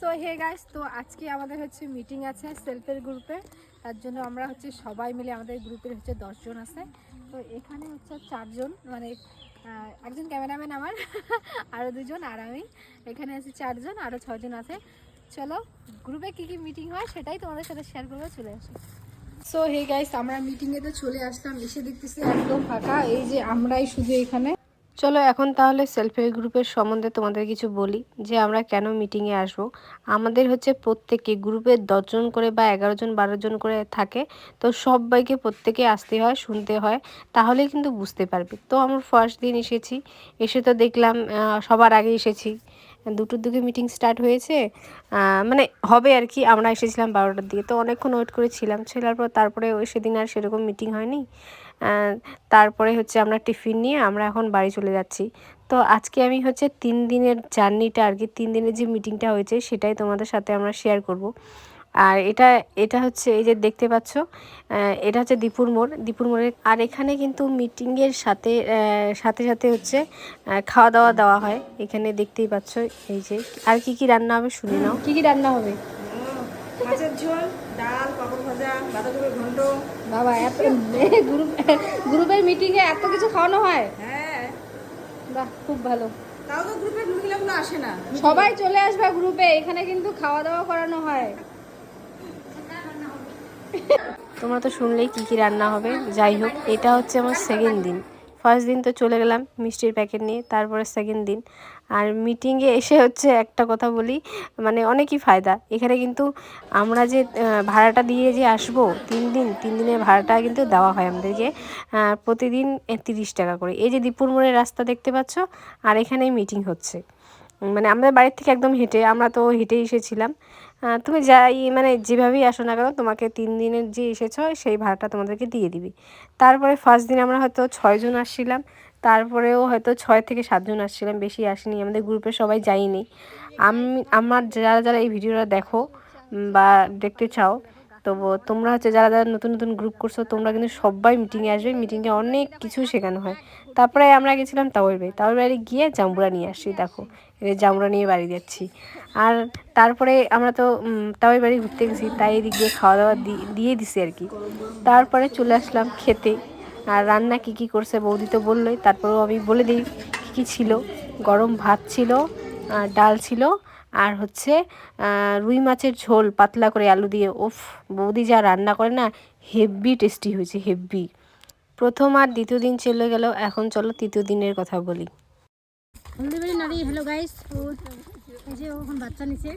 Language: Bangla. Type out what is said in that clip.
সো হে গাইস, তো আজকে আমাদের হচ্ছে মিটিং আছে সেলফের গ্রুপে। তার জন্য আমরা হচ্ছে সবাই মিলে, আমাদের গ্রুপের হচ্ছে 10 জন আছে। তো এখানে হচ্ছে 4 জন, মানে একজন ক্যামেরাম্যান আমার আরও 2 জন আর আমি। এখানে আছে 4 জন, আরও 6 জন আছে। চলো গ্রুপে কী কী মিটিং হয় সেটাই তোমাদের সাথে শেয়ার করবো, চলে আসো। সো হে গাইস, আমরা মিটিংয়ে তো চলে আসলাম, এসে দেখতেছি একদম ফাঁকা, এই যে আমরাই শুধু এখানে। চলো এখন তাহলে সেলফ হেল্প গ্রুপের সম্বন্ধে তোমাদের কিছু বলি, যে আমরা কেন মিটিংয়ে আসবো। আমাদের হচ্ছে প্রত্যেকে গ্রুপে 10 জন করে বা 11 জন 12 জন করে থাকে, তো সবাইকে প্রত্যেকে আসতে হয়, শুনতে হয়, তাহলে কিন্তু বুঝতে পারবে। তো আমরা ফার্স্ট দিন এসেছি, এসে তো দেখলাম সবার আগে এসেছি, 2টোর দিকে মিটিং স্টার্ট হয়েছে, মানে হবে আর কি। আমরা এসেছিলাম 12টার দিকে, তো অনেকক্ষণ ওয়েট করেছিলাম, ছেলার পর তারপরে ওই সেদিন আর সেরকম মিটিং হয়নি। তারপরে হচ্ছে আমরা টিফিন নিয়ে আমরা এখন বাড়ি চলে যাচ্ছি। তো আজকে আমি হচ্ছে 3 দিনের জার্নিটা আর কি, 3 দিনের যে মিটিংটা হয়েছে সেটাই তোমাদের সাথে আমরা শেয়ার করব। আর এটা হচ্ছে এই যে দেখতে পাচ্ছ, এটা হচ্ছে দীপুর মোড়ের। আর এখানে কিন্তু মিটিংয়ের সাথে সাথে সাথে হচ্ছে খাওয়া দাওয়া দেওয়া হয়, এখানে দেখতেই পাচ্ছ। এই যে আর কি কি রান্না হবে শুনে নাও। কি কি রান্না হবে? মাছের ঝোল, ডাল, পাপড় ভাজা, বাঁধাকপির ঘন্ট। বাবা, এত গ্রুপের মিটিংয়ে এত কিছু খাওয়ানো হয়? হ্যাঁ, বাহ, খুব ভালো। তাও তো গ্রুপের মহিলাগুলো আসে না। সবাই চলে আসবে গ্রুপে, এখানে কিন্তু খাওয়া দাওয়া করানো হয়। তোমরা তো শুনলেই কি কি রান্না হবে। যাই হোক, এটা হচ্ছে আমার সেকেন্ড দিন। ফার্স্ট দিন তো চলে গেলাম মিষ্টির প্যাকেট নিয়ে, তারপরে সেকেন্ড দিন। আর মিটিংয়ে এসে হচ্ছে একটা কথা বলি, মানে অনেকই ফায়দা এখানে কিন্তু। আমরা যে ভাড়াটা দিয়ে যে আসবো 3 দিনের ভাড়াটা কিন্তু দেওয়া হয় আমাদেরকে প্রতিদিন 30 টাকা করে। এই যে দীপুর মোড়ের রাস্তা দেখতে পাচ্ছ, আর এখানেই মিটিং হচ্ছে, মানে আমাদের বাড়ির থেকে একদম হেঁটে, আমরা তো হেঁটেই এসেছিলাম। তুমি যাই মানে যেভাবেই আসো না কেন, তোমাকে 3 দিনের যে এসেছো সেই ভাড়াটা তোমাদেরকে দিয়ে দিবি। তারপরে ফার্স্ট দিন আমরা হয়তো 6 জন আসছিলাম, তারপরেও হয়তো 6 থেকে 7 জন আসছিলাম, বেশি আসেনি, আমাদের গ্রুপে সবাই যাইনি। আমার যারা যারা এই ভিডিওটা দেখো বা দেখতে চাও, তো তোমরা হচ্ছে যারা যারা নতুন নতুন গ্রুপ করছো, তোমরা কিন্তু সবাই মিটিংয়ে আসবে, মিটিংয়ে অনেক কিছু শেখানো হয়। তারপরে আমরা গেছিলাম তাওয়ের বাড়ি গিয়ে জাম্বুরা নিয়ে আসছি, দেখো এই জামরা নিয়ে বাড়ি যাচ্ছি। আর তারপরে আমরা তো তাওই বাড়ি ঘুরতে গেছি, তাই এদিক দিয়ে খাওয়া দাওয়া দিয়ে দিছি আর কি। তারপরে চলে আসলাম খেতে। আর রান্না কি কি করছে বৌদি তো বললোই, তারপরেও আমি বলে দিই কী কী ছিল। গরম ভাত ছিল, ডাল ছিল, আর হচ্ছে রুই মাছের ঝোল পাতলা করে আলু দিয়ে। ওফ, বৌদি যা রান্না করে না, হেভি টেস্টি হয়েছে, হেভি। প্রথম আর দ্বিতীয় দিন চলে গেল, এখন চলো তৃতীয় দিনের কথা বলি। হলদিবাড়ি নারী, হ্যালো গাইস, এই যে ও এখন বাচ্চা নিচে।